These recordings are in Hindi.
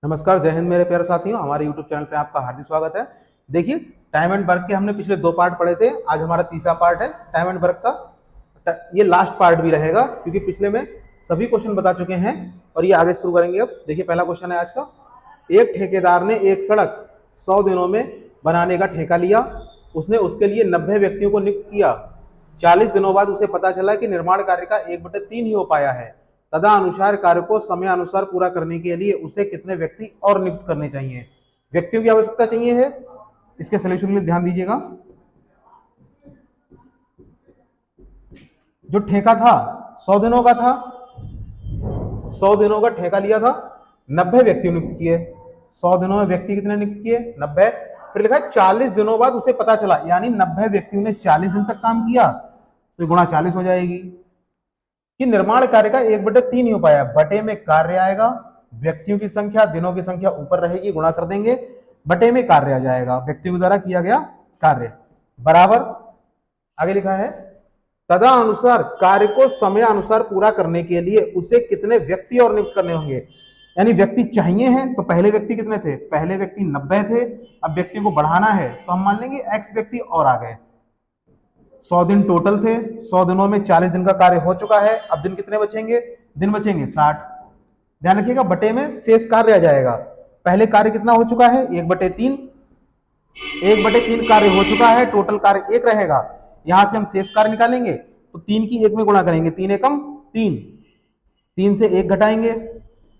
नमस्कार, जय हिंद मेरे प्यारे साथियों। हमारे YouTube चैनल पे आपका हार्दिक स्वागत है। देखिए, टाइम एंड वर्क के हमने पिछले 2 पार्ट पढ़े थे। आज हमारा तीसरा पार्ट है टाइम एंड वर्क का। ये लास्ट पार्ट भी रहेगा क्योंकि पिछले में सभी क्वेश्चन बता चुके हैं और ये आगे शुरू करेंगे। अब देखिए, पहला क्वेश्चन है आज का। एक ठेकेदार ने एक सड़क 100 दिनों में बनाने का ठेका लिया। उसने उसके लिए 90 व्यक्तियों को नियुक्त किया। 40 दिनों बाद उसे पता चला कि निर्माण कार्य का 1/3 ही हो पाया है। तदा अनुसार कार्य को समय अनुसार पूरा करने के लिए उसे कितने व्यक्ति और नियुक्त करने चाहिए? व्यक्तियों की आवश्यकता चाहिए है। इसके सलूशन के लिए ध्यान दीजिएगा। जो ठेका था 100 दिनों का था, 100 दिनों का ठेका लिया था, 90 व्यक्ति नियुक्त किए। 100 दिनों में व्यक्ति कितने नियुक्त किए? 90। फिर लिखा 40 दिनों बाद उसे पता चला, यानी 90 व्यक्तियों ने 40 दिन तक काम किया तो गुणा 40 हो जाएगी कि निर्माण कार्य का 1/3 ही हो पाया। बटे में कार्य आएगा, व्यक्तियों की संख्या दिनों की संख्या ऊपर रहेगी, गुणा कर देंगे, बटे में कार्य आ जाएगा, व्यक्तियों द्वारा किया गया कार्य बराबर। आगे लिखा है तदा अनुसार कार्य को समय अनुसार पूरा करने के लिए उसे कितने व्यक्ति और नियुक्त करने होंगे। यानी व्यक्ति चाहिए हैं तो पहले व्यक्ति कितने थे? पहले व्यक्ति 90 थे। अब व्यक्तियों को बढ़ाना है तो हम मान लेंगे x व्यक्ति और आ गए। 100 दिन टोटल थे, 100 दिनों में 40 दिन का कार्य हो चुका है। अब दिन कितने बचेंगे? दिन बचेंगे 60। ध्यान रखिएगा, बटे में शेष कार्य आ जाएगा। पहले कार्य कितना हो चुका है? 1/3। 1/3 कार्य हो चुका है, टोटल कार्य 1 रहेगा। यहां से हम शेष कार्य निकालेंगे तो 3 की 1 में गुणा करेंगे, 3 एकम 3, 3 से 1 घटाएंगे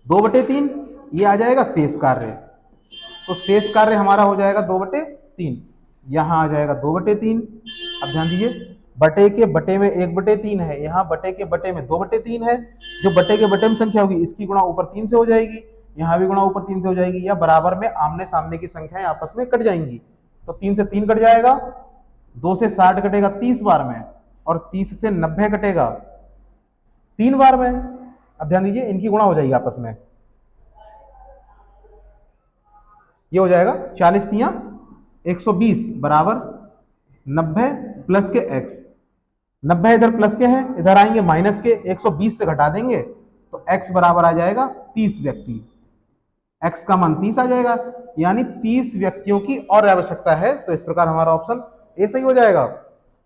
2/3, ये आ जाएगा शेष कार्य। तो शेष कार्य हमारा हो जाएगा 2/3, यहां आ जाएगा 2/3। अब ध्यान दीजिए, बटे के बटे में 1/3 है, यहाँ बटे के बटे में 2/3 है। जो बटे के बटे में संख्या होगी इसकी गुणा ऊपर 3 से हो जाएगी, यहाँ भी गुणा ऊपर 3 से हो जाएगी, या बराबर में आमने सामने की संख्याएं आपस में कट जाएंगी। तो 3 से 3 कट जाएगा, 2 से 60 कटेगा 30 बार में, और 30 से 90 कटेगा 3 बार में। अब ध्यान दीजिए, इनकी गुणा हो जाएगी आपस में, ये हो जाएगा 40 तिया 120 बराबर 90 प्लस के x। 90 इधर प्लस के हैं, इधर आएंगे माइनस के, 120 से घटा देंगे तो x बराबर आ जाएगा 30 व्यक्ति। x का मान 30 आ जाएगा, यानी 30 व्यक्तियों की और आवश्यकता है। तो इस प्रकार हमारा ऑप्शन ए सही हो जाएगा।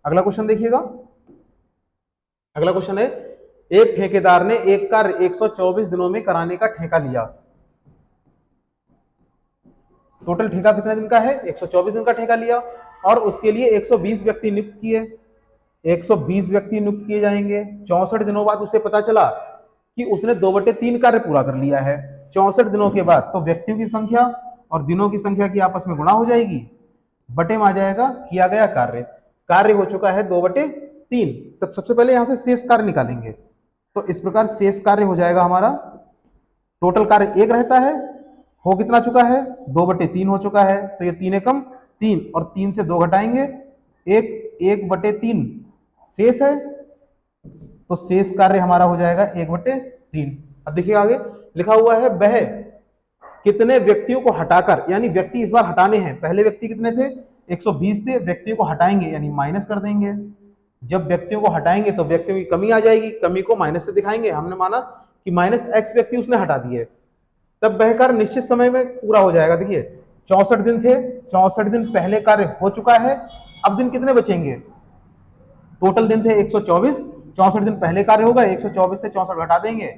अगला क्वेश्चन देखिएगा। अगला क्वेश्चन है, एक ठेकेदार ने एक कार्य 124 दिनों में कराने का ठेका लिया। टोटल ठेका कितने दिन का है? 124 दिन का ठेका लिया और उसके लिए 120 व्यक्ति नियुक्त किए। 120 व्यक्ति नियुक्त किए जाएंगे। 64 दिनों बाद उसे पता चला कि उसने 2/3 कार्य पूरा कर लिया है 64 दिनों के बाद। तो व्यक्तियों की संख्या और दिनों की संख्या की आपस में गुणा हो जाएगी, बटे में आ जाएगा किया गया कार्य। कार्य हो चुका है 2/3, तब सबसे पहले यहां से शेष कार्य निकालेंगे। तो इस प्रकार शेष कार्य हो जाएगा हमारा, टोटल कार्य 1 रहता है, हो कितना चुका है? 2/3 हो चुका है। तो ये 3 एकम 3 और 3 से 2 घटाएंगे, 1/3 शेष है, तो शेष कार्य हमारा हो जाएगा 1/3। अब देखिए आगे लिखा हुआ है, वह कितने व्यक्तियों को हटाकर, यानी व्यक्ति इस बार हटाने हैं। पहले व्यक्ति कितने थे? 120 थे। व्यक्तियों को हटाएंगे यानी माइनस कर देंगे। जब व्यक्तियों को हटाएंगे तो व्यक्तियों की कमी आ जाएगी, कमी को माइनस से दिखाएंगे। हमने माना कि -x व्यक्ति उसने हटा दिए, तब वह कार्य निश्चित समय में पूरा हो जाएगा। देखिए 64 दिन थे, 64 दिन पहले कार्य हो चुका है। अब दिन कितने बचेंगे? टोटल दिन थे 124, 64 दिन पहले कार्य होगा, 124 से 64 घटा देंगे,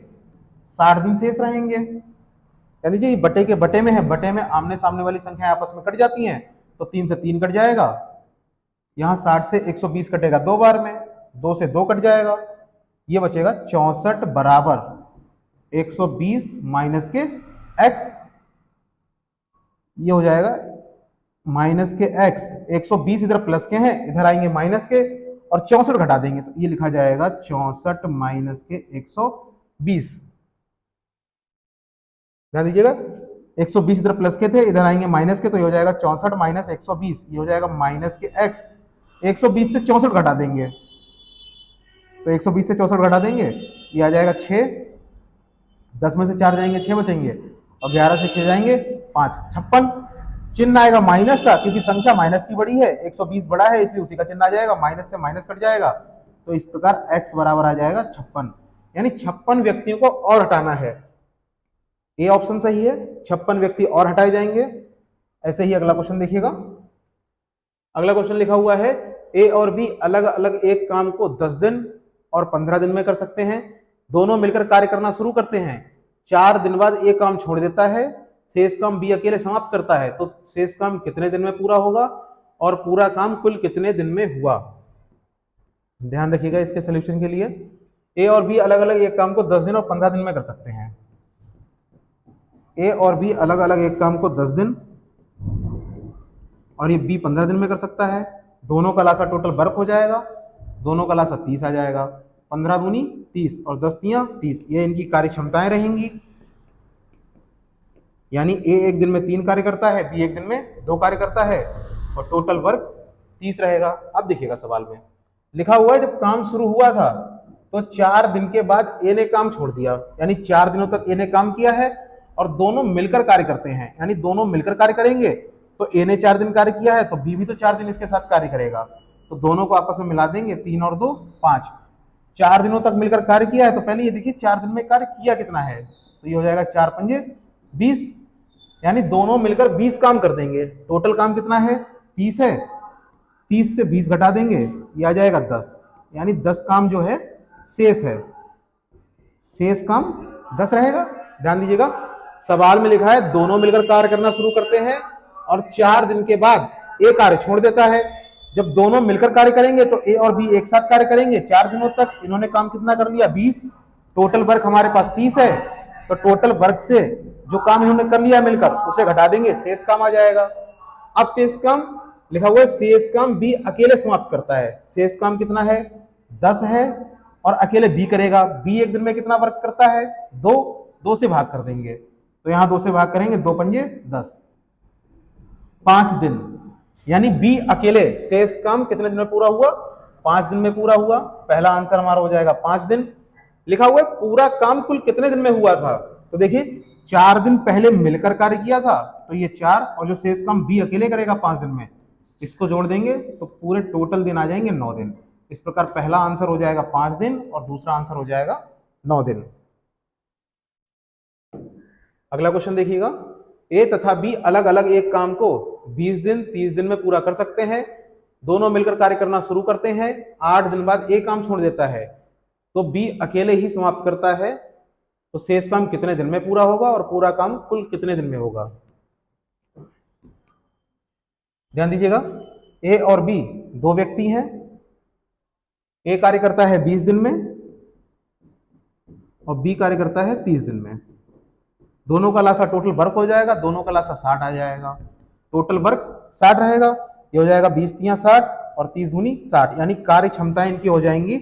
60 दिन शेष रहेंगे। कह दीजिए बटे के बटे में है, बटे में आमने सामने वाली संख्या आपस में कट जाती हैं, तो 3 से 3 कट जाएगा, यहाँ 60 से 120 कटेगा 2 बार में, 2 से 2 कट जाएगा, ये बचेगा 64 बराबर 120 माइनस के x, ये हो जाएगा माइनस के x। 120 इधर प्लस के हैं, इधर आएंगे माइनस के, और 64 घटा देंगे तो ये लिखा जाएगा 64 माइनस के 120। ध्यान दीजिएगा, 120 इधर प्लस के थे, इधर आएंगे माइनस के, तो ये हो जाएगा 64 माइनस 120, ये हो जाएगा माइनस के x। 120 से 64 घटा देंगे, तो 120 से 64 घटा देंगे, ये आ जाएगा 6, 10 में से 4 जाएंगे 6 बचेंगे, और 11 से 6 जाएंगे 5, 56। चिन्ह आएगा माइनस का, क्योंकि संख्या माइनस की बड़ी है, 120 बड़ा है, इसलिए उसी का चिन्ह आ जाएगा, माइनस से माइनस कट जाएगा। तो इस प्रकार x बराबर आ जाएगा 56, यानी 56 व्यक्तियों को और हटाना है। ए ऑप्शन सही है, 56 व्यक्ति और हटाए जाएंगे। ऐसे ही अगला क्वेश्चन देखिएगा। अगला क्वेश्चन लिखा हुआ है ए और बी अलग अलग एक काम को 10 दिन और 15 दिन में कर सकते हैं। दोनों मिलकर कार्य करना शुरू करते हैं। 4 दिन बाद एक काम छोड़ देता है, शेष काम बी अकेले समाप्त करता है। तो शेष काम कितने दिन में पूरा होगा और पूरा काम कुल कितने दिन में हुआ? ध्यान रखिएगा इसके सोल्यूशन के लिए। ए और बी अलग अलग एक काम को 10 दिन और 15 दिन में कर सकते हैं। ए और बी अलग अलग एक काम को 10 दिन और ये बी 15 दिन में कर सकता है। दोनों का लासा टोटल वर्क हो जाएगा, दोनों का लासा 30 आ जाएगा। 15 दूनी 30 और 10 तियां 30, ये इनकी कार्य क्षमताएं रहेंगी। यानी ए एक दिन में 3 कार्य करता है, बी एक दिन में 2 कार्य करता है और टोटल वर्क 30 रहेगा। अब देखिएगा सवाल में लिखा हुआ है जब काम शुरू हुआ था तो 4 दिन के बाद ए ने काम छोड़ दिया, यानी 4 दिनों तक ए ने काम किया है और दोनों मिलकर कार्य करते हैं, यानी दोनों मिलकर कार्य करेंगे। तो ए ने 4 दिन कार्य किया है तो बी भी तो 4 दिन इसके साथ कार्य करेगा। तो दोनों को आपस में मिला देंगे, 3 और 2 5। 4 दिनों तक मिलकर कार्य किया है तो पहले ये देखिए 4 दिन में कार्य किया कितना है, तो ये हो जाएगा 4 पंजे 20, यानी दोनों मिलकर 20 काम कर देंगे। टोटल काम कितना है? 30 है, 30 से 20 घटा देंगे, ये आ जाएगा 10, यानी 10 काम जो है शेष है, शेष काम 10 रहेगा। ध्यान दीजिएगा सवाल में लिखा है दोनों मिलकर कार्य करना शुरू करते हैं और 4 दिन के बाद ए कार्य छोड़ देता है। जब दोनों मिलकर कार्य करेंगे तो ए और बी एक साथ कार्य करेंगे। 4 दिनों तक इन्होंने काम कितना कर लिया? 20। टोटल वर्क हमारे पास 30 है, तो टोटल वर्क से जो काम इन्होंने कर लिया मिलकर उसे घटा देंगे, शेष काम आ जाएगा। अब शेष काम लिखा हुआ है शेष काम बी अकेले समाप्त करता है। शेष काम कितना है? 10 है और अकेले बी करेगा। बी एक दिन में कितना वर्क करता है? 2 से भाग कर देंगे, तो यहां 2 से भाग करेंगे, 2 पंजे 10, 5 दिन, यानी बी अकेले शेष काम कितने दिन में पूरा हुआ? 5 दिन में पूरा हुआ। पहला आंसर हमारा हो जाएगा 5 दिन। लिखा हुआ है पूरा काम कुल कितने दिन में हुआ था, तो देखिए 4 दिन पहले मिलकर कार्य किया था तो ये 4, और जो शेष काम बी अकेले करेगा 5 दिन में, इसको जोड़ देंगे तो पूरे टोटल दिन आ जाएंगे 9 दिन। इस प्रकार पहला आंसर हो जाएगा 5 दिन और दूसरा आंसर हो जाएगा 9 दिन। अगला क्वेश्चन देखिएगा, ए तथा बी अलग अलग एक काम को 20 दिन 30 दिन में पूरा कर सकते हैं। दोनों मिलकर कार्य करना शुरू करते हैं। 8 दिन बाद ए काम छोड़ देता है तो बी अकेले ही समाप्त करता है। तो शेष काम कितने दिन में पूरा होगा और पूरा काम कुल कितने दिन में होगा? ध्यान दीजिएगा ए और बी 2 व्यक्ति हैं। ए कार्य करता है 20 दिन में और बी कार्य करता है 30 दिन में। दोनों का लासा टोटल वर्क हो जाएगा, दोनों का लासा 60 आ जाएगा। टोटल वर्क 60 रहेगा, ये हो जाएगा 20 तियां 60 और 30 दूनी 60, यानी कार्य क्षमताएं इनकी हो जाएंगी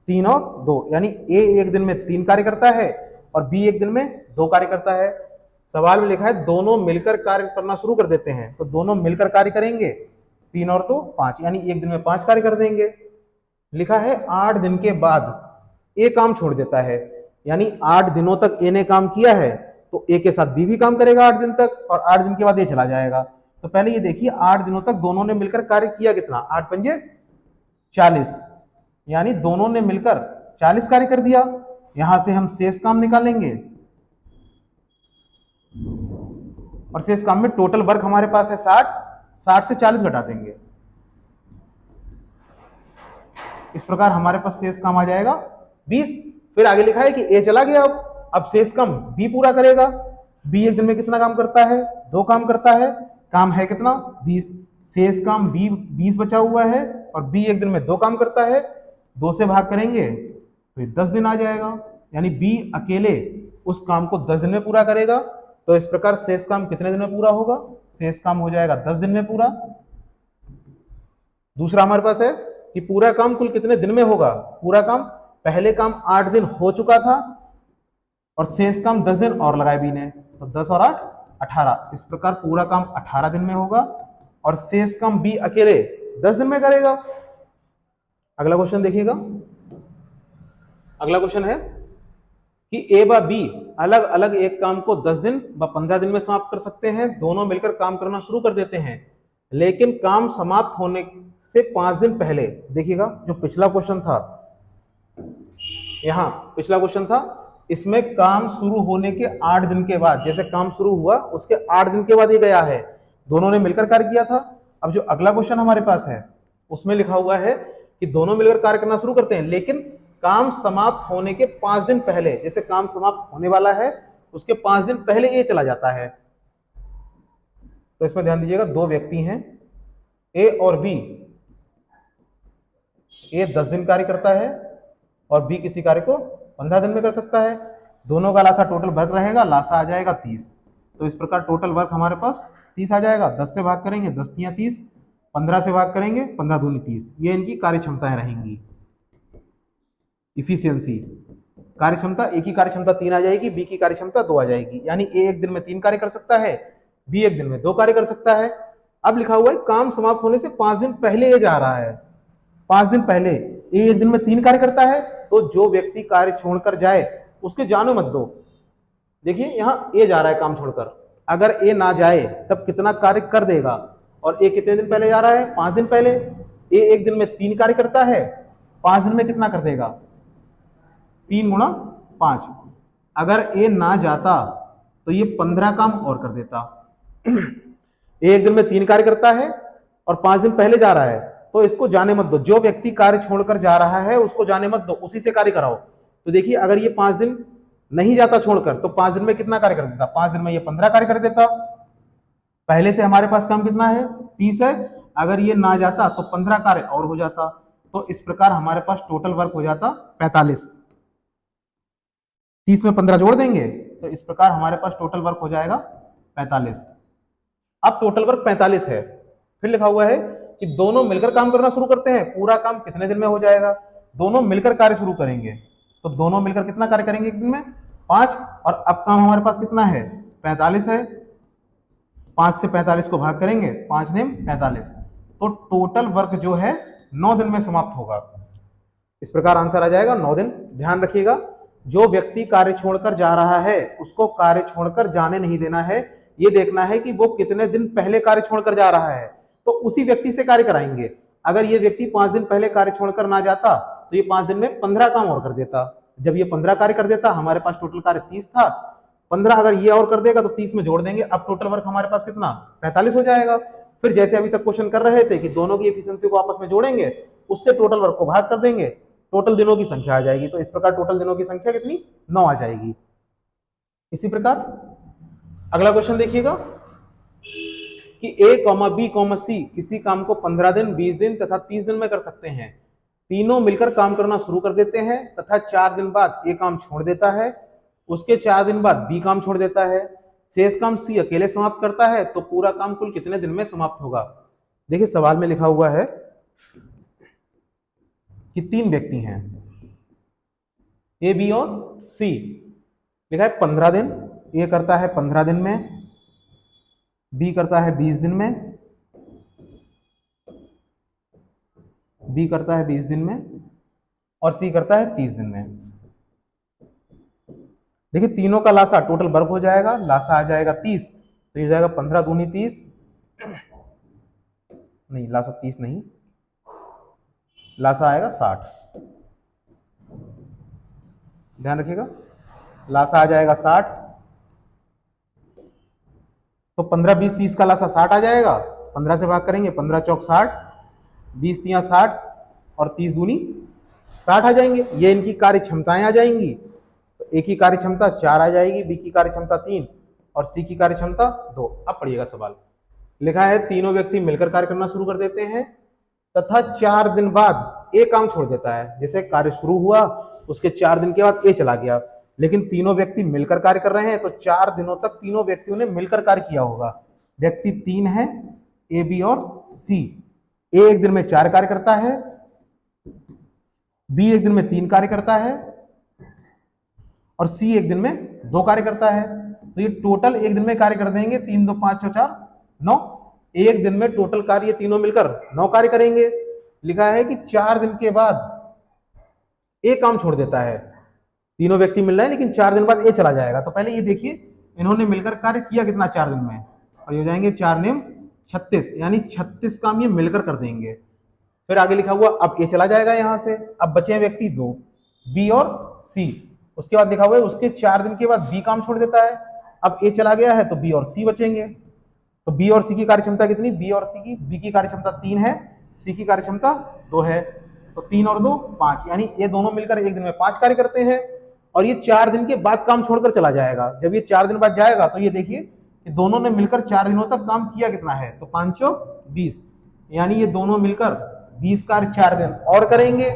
3 और 2, यानी ए एक दिन में 3 कार्य करता है और बी एक दिन में 2 कार्य करता है। सवाल में लिखा है दोनों मिलकर कार्य करना शुरू कर देते हैं, तो दोनों मिलकर कार्य करेंगे, 3 और 2 5, यानी एक दिन में 5 कार्य कर देंगे। लिखा है 8 दिन के बाद ए काम छोड़ देता है, यानी 8 दिनों तक ए ने काम किया है तो ए के साथ बी भी काम करेगा 8 दिन तक, और 8 दिन के बाद ये चला जाएगा। तो पहले ये देखिए 8 दिनों तक दोनों ने मिलकर कार्य किया कितना? 8 पंजे 40, यानी दोनों ने मिलकर 40 कार्य कर दिया। यहां से हम शेष काम निकालेंगे और शेष काम में टोटल वर्क हमारे पास है 60, 60 से 40 घटा देंगे। इस प्रकार हमारे पास शेष काम आ जाएगा 20। फिर आगे लिखा है कि ए चला गया, अब शेष काम बी पूरा करेगा। बी एक दिन में कितना काम करता है? 2 काम करता है। काम है कितना? 20। शेष काम बी 20 बचा हुआ है और बी एक दिन में 2 काम करता है, 2 से भाग करेंगे तो 10 दिन आ जाएगा, यानी बी अकेले उस काम को 10 दिन में पूरा करेगा। तो इस प्रकार शेष काम कितने दिन में पूरा होगा? शेष काम हो जाएगा 10 दिन में पूरा। दूसरा हमारे पास है कि पूरा काम कुल कितने दिन में होगा? पूरा काम, पहले काम 8 दिन हो चुका था और शेष काम 10 दिन और लगाए बी ने, तो 10 और 8 18। इस प्रकार पूरा काम 18 दिन में होगा और शेष काम बी अकेले 10 दिन में करेगा। अगला क्वेश्चन देखिएगा। अगला क्वेश्चन है कि ए व बी अलग अलग एक काम को 10 दिन व 15 दिन में समाप्त कर सकते हैं। दोनों मिलकर काम करना शुरू कर देते हैं, लेकिन काम समाप्त होने से 5 दिन पहले, देखिएगा जो पिछला क्वेश्चन था, यहां पिछला क्वेश्चन था इसमें काम शुरू होने के 8 दिन के बाद, जैसे काम शुरू हुआ उसके 8 दिन के बाद ये गया है, दोनों ने मिलकर कार्य किया था। अब जो अगला क्वेश्चन हमारे पास है उसमें लिखा हुआ है कि दोनों मिलकर कार्य करना शुरू करते हैं, लेकिन काम समाप्त होने के 5 दिन पहले, जैसे काम समाप्त होने वाला है उसके 5 दिन पहले ए चला जाता है। तो इसमें ध्यान दीजिएगा, दो व्यक्ति हैं ए और बी। ए 10 दिन कार्य करता है और बी किसी कार्य को 15 दिन में कर सकता है। दोनों का लासा टोटल वर्क रहेगा, लासा आ जाएगा 30। तो इस प्रकार टोटल वर्क हमारे पास 30 आ जाएगा। 10 से भाग करेंगे 10 तियां 30, 15 से भाग करेंगे 15 दूनी 30। ये इनकी कार्य क्षमताएं रहेंगी। इफिशियंसी, कार्य क्षमता, ए की कार्य क्षमता 3 आ जाएगी, बी की कार्य क्षमता 2 आ जाएगी। यानी ए एक दिन में 3 कार्य कर सकता है, बी एक दिन में 2 कार्य कर सकता है। अब लिखा हुआ है काम समाप्त होने से 5 दिन पहले ए जा रहा है। 5 दिन पहले ए एक दिन में 3 कार्य करता है, तो जो व्यक्ति कार्य छोड़कर जाए उसके जानो मत दो। देखिए यहां ए जा रहा है काम छोड़कर, अगर ए ना जाए तब कितना कार्य कर देगा, और ए कितने दिन पहले जा रहा है, 5 दिन पहले। ए एक दिन में 3 कार्य करता है, 5 दिन में कितना कर देगा, 3 गुणा 5। अगर ए ना जाता तो ये 15 काम और कर देता। ए एक दिन में 3 कार्य करता है और 5 दिन पहले जा रहा है, तो इसको जाने मत दो। जो व्यक्ति कार्य छोड़कर जा रहा है उसको जाने मत दो, उसी से कार्य कराओ। तो देखिए अगर ये 5 दिन नहीं जाता छोड़कर तो 5 दिन में कितना कार्य कर देता, 5 दिन में ये 15 कार्य कर देता। पहले से हमारे पास काम कितना है, 30 है। अगर ये ना जाता तो 15 कार्य और हो जाता। तो इस प्रकार हमारे पास टोटल वर्क हो जाता 45। 30 में 15 जोड़ देंगे तो इस प्रकार हमारे पास टोटल वर्क हो जाएगा 45। अब टोटल वर्क 45 है। फिर लिखा हुआ है कि दोनों मिलकर काम करना शुरू करते हैं। पूरा काम कितने दिन में हो जाएगा, दोनों मिलकर कार्य शुरू करेंगे। तो दोनों मिलकर कितना कार्य करेंगे एक दिन में, 5। और अब काम हमारे पास कितना है, 45 है। 5 से 45 को भाग करेंगे, 5 ने 45। तो टोटल वर्क जो है 9 दिन में समाप्त होगा। इस प्रकार आंसर आ जाएगा 9 दिन। ध्यान रखिएगा, जो व्यक्ति कार्य छोड़कर जा रहा है उसको कार्य छोड़कर जाने नहीं देना है। ये देखना है कि वो कितने दिन पहले कार्य छोड़कर जा रहा है, तो उसी व्यक्ति से कार्य कराएंगे। अगर ये व्यक्ति 5 दिन पहले कार्य छोड़कर ना जाता तो ये 5 दिन में 15 काम और कर देता। जब ये 15 कार्य कर देता, हमारे पास टोटल कार्य 30 था, 15 अगर ये और कर देगा तो 30 में जोड़ देंगे। अब टोटल वर्क हमारे पास कितना, 45 हो जाएगा। फिर जैसे अभी तक क्वेश्चन कर रहे थे कि दोनों की एफिशिएंसी को आपस में जोड़ेंगे, उससे टोटल वर्क को भाग कर देंगे, टोटल दिनों की संख्या आ जाएगी। तो इस प्रकार टोटल दिनों की संख्या कितनी, 9 आ जाएगी। इसी प्रकार अगला क्वेश्चन देखिएगा कि A, B, C किसी काम को 15 दिन, 20 दिन तथा 30 दिन में कर सकते हैं। तीनों मिलकर काम करना शुरू कर देते हैं तथा 4 दिन बाद A काम छोड़ देता है, उसके 4 दिन बाद B काम छोड़ देता है, शेष काम C अकेले समाप्त करता है। तो पूरा काम कुल कितने दिन में समाप्त होगा। देखिए सवाल में लिखा हुआ है कि 3 व्यक्ति हैं A, B और C। लिखा है 15 दिन, A करता है 15 दिन में, B करता है 20 दिन में, B करता है 20 दिन में और C करता है 30 दिन में। देखिए तीनों का लासा टोटल वर्क हो जाएगा, लासा आ जाएगा 30। तो ये जाएगा 15 दूनी 30, नहीं लासा 30 नहीं, लासा आएगा 60। ध्यान रखिएगा, लासा आ जाएगा 60। तो 15, 20, 30 का लासा 60 आ जाएगा। 15 से भाग करेंगे, 15 चौक 60, 20 तियां 60 और 30 दूनी 60 आ जाएंगे। ये इनकी कार्य क्षमताएं आ जाएंगी। तो ए की कार्य क्षमता 4 आ जाएगी, बी की कार्य क्षमता 3 और सी की कार्य क्षमता 2। अब पढ़िएगा सवाल। लिखा है तीनों व्यक्ति मिलकर कार्य करना शुरू कर देते हैं तथा 4 दिन बाद ए काम छोड़ देता है। जैसे कार्य शुरू हुआ उसके 4 दिन के बाद ए चला गया, लेकिन तीनों व्यक्ति मिलकर कार्य कर रहे हैं, तो 4 दिनों तक तीनों व्यक्तियों ने मिलकर कार्य किया होगा। व्यक्ति 3 है, ए, बी और सी। ए एक दिन में 4 कार्य करता है, बी एक दिन में 3 कार्य करता है और सी एक दिन में 2 कार्य करता है। तो ये टोटल एक दिन में कार्य कर देंगे, 3 2 5 6 4 9। एक दिन में टोटल कार्य ये तीनों मिलकर 9 कार्य करेंगे। लिखा है कि 4 दिन के बाद ए काम छोड़ देता है। तीनों व्यक्ति मिल रहे हैं लेकिन 4 दिन बाद ए चला जाएगा। तो पहले ये देखिए इन्होंने मिलकर कार्य किया कितना 4 दिन में, और ये हो जाएंगे 4 नेम 36, यानी 36 काम ये मिलकर कर देंगे। फिर आगे लिखा हुआ अब ए चला जाएगा यहां से। अब बचे हैं व्यक्ति 2, बी और सी। उसके बाद लिखा हुआ है उसके 4 दिन के बाद बी काम छोड़ देता है। अब ए चला गया है तो बी और सी बचेंगे। तो बी और सी की कार्यक्षमता कितनी, बी और सी की, बी की कार्यक्षमता 3 है, सी की कार्यक्षमता 2 है। तो 3 और 2 5, यानी ये दोनों मिलकर एक दिन में 5 कार्य करते हैं। और ये 4 दिन के बाद काम छोड़कर चला जाएगा। जब ये 4 दिन बाद जाएगा तो ये देखिए कि दोनों ने मिलकर 4 दिनों तक काम किया कितना है, तो 5 चौक 20, यानी ये दोनों मिलकर 20 कार्य 4 दिन और करेंगे।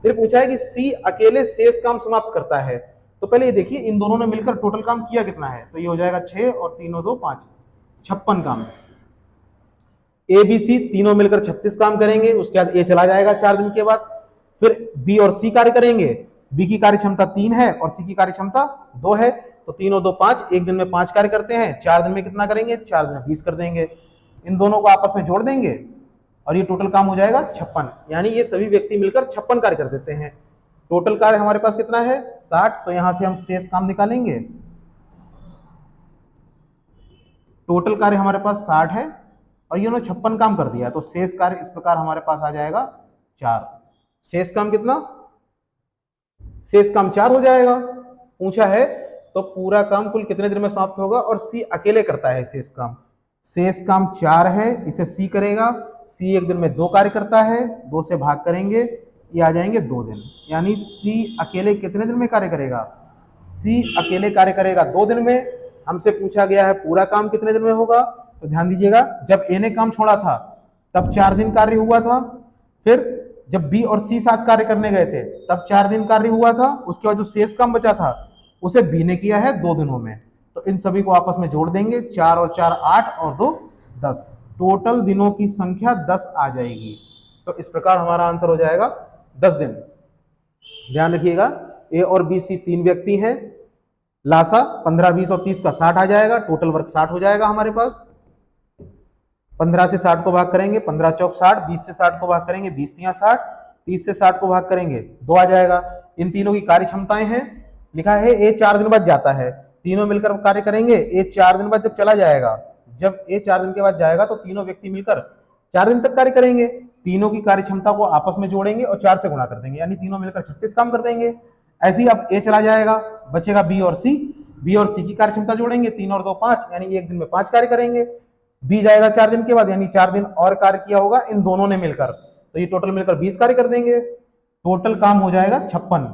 फिर पूछा है कि सी अकेले शेष काम समाप्त करता है। तो पहले ये देखिए इन दोनों ने मिलकर टोटल काम किया कितना है, तो ये हो जाएगा 6 और 3 और 2 5, 56 काम। ए बी सी तीनों मिलकर 36 काम करेंगे। उसके बाद ए चला जाएगा 4 दिन के बाद। फिर बी और सी कार्य करेंगे। बी की कार्य क्षमता 3 है और सी की कार्य क्षमता 2 है। तो 3 और 2 5, एक दिन में 5 कार्य करते हैं। 4 दिन में कितना करेंगे, 4 दिन में 20 कर देंगे। इन दोनों को आपस में जोड़ देंगे और ये टोटल काम हो जाएगा 56, यानी ये सभी व्यक्ति मिलकर 56 कार्य कर देते हैं। टोटल कार्य हमारे पास कितना है 60, तो यहां से हम शेष काम निकालेंगे। टोटल कार्य हमारे पास 60 है और ये 56 काम कर दिया, तो शेष कार्य इस प्रकार हमारे पास आ जाएगा 4। शेष काम कितना, शेष काम 4 हो जाएगा। पूछा है तो पूरा काम कुल कितने दिन में समाप्त होगा, और सी अकेले करता है शेष काम। शेष काम 4 है, इसे सी करेगा। सी एक दिन में 2 कार्य करता है, 2 से भाग करेंगे, ये आ जाएंगे 2 दिन, यानी सी अकेले कितने दिन में कार्य करेगा, सी अकेले कार्य करेगा 2 दिन में। हमसे पूछा गया है पूरा काम कितने दिन में होगा, तो ध्यान दीजिएगा जब ए ने काम छोड़ा था तब 4 दिन कार्य हुआ था। फिर जब बी और सी साथ कार्य करने गए थे तब 4 दिन कार्य हुआ था। उसके बाद जो शेष काम बचा था उसे बी ने किया है 2 दिनों में। तो इन सभी को आपस में जोड़ देंगे, 4 और 4 8 और 2 10, टोटल दिनों की संख्या 10 आ जाएगी। तो इस प्रकार हमारा आंसर हो जाएगा 10 दिन। ध्यान रखिएगा ए और बी सी 3 व्यक्ति हैं। लासा 15 20 और 30 का 60 आ जाएगा, टोटल वर्क 60 हो जाएगा हमारे पास। 15 से 60 को भाग करेंगे, 15 चौक 60, 20 से 60 को भाग करेंगे, 20 तियां 60, 30 से 60 को भाग करेंगे 2 आ जाएगा। इन तीनों की कार्य क्षमताएं हैं, लिखा है ए 4 दिन बाद जाता है, तीनों मिलकर कार्य करेंगे। ए 4 दिन बाद जब चला जाएगा, जब ए 4 दिन के बाद जाएगा तो तीनों व्यक्ति मिलकर 4 दिन तक कार्य करेंगे। तीनों की कार्य क्षमता को आपस में जोड़ेंगे और 4 से गुणा कर देंगे, यानी तीनों मिलकर 36 काम कर देंगे। ऐसे ही अब ए चला जाएगा, बचेगा बी और सी। बी और सी की कार्य क्षमता जोड़ेंगे, 3 और 2 5, यानी एक दिन में 5 कार्य करेंगे। बी जाएगा 4 दिन के बाद, यानी 4 दिन और कार्य किया होगा इन दोनों ने मिलकर, तो ये टोटल मिलकर 20 कार्य कर देंगे। टोटल काम हो जाएगा 56।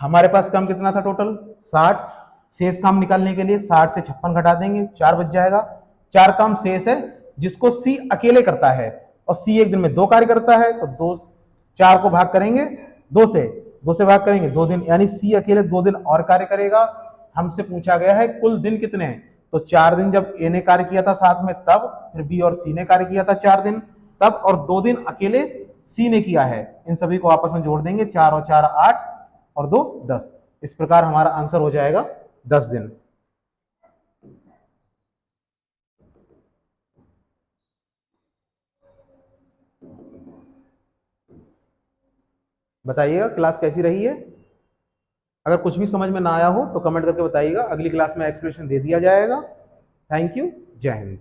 हमारे पास काम कितना था टोटल 60। शेष काम निकालने के लिए 60 से 56 घटा देंगे, 4 बच जाएगा। 4 काम शेष है जिसको सी अकेले करता है, और सी एक दिन में 2 कार्य करता है। तो 2 4 को भाग करेंगे 2 से भाग करेंगे 2 दिन, यानी सी अकेले 2 दिन और कार्य करेगा। हमसे पूछा गया है कुल दिन कितने, तो 4 दिन जब ए ने कार्य किया था साथ में तब, फिर बी और सी ने कार्य किया था 4 दिन तब, और 2 दिन अकेले सी ने किया है। इन सभी को आपस में जोड़ देंगे, 4 और 4 8 और 2 10। इस प्रकार हमारा आंसर हो जाएगा 10 दिन। बताइएगा क्लास कैसी रही है। अगर कुछ भी समझ में ना आया हो तो कमेंट करके बताइएगा, अगली क्लास में एक्सप्लेनेशन दे दिया जाएगा। थैंक यू, जय हिंद।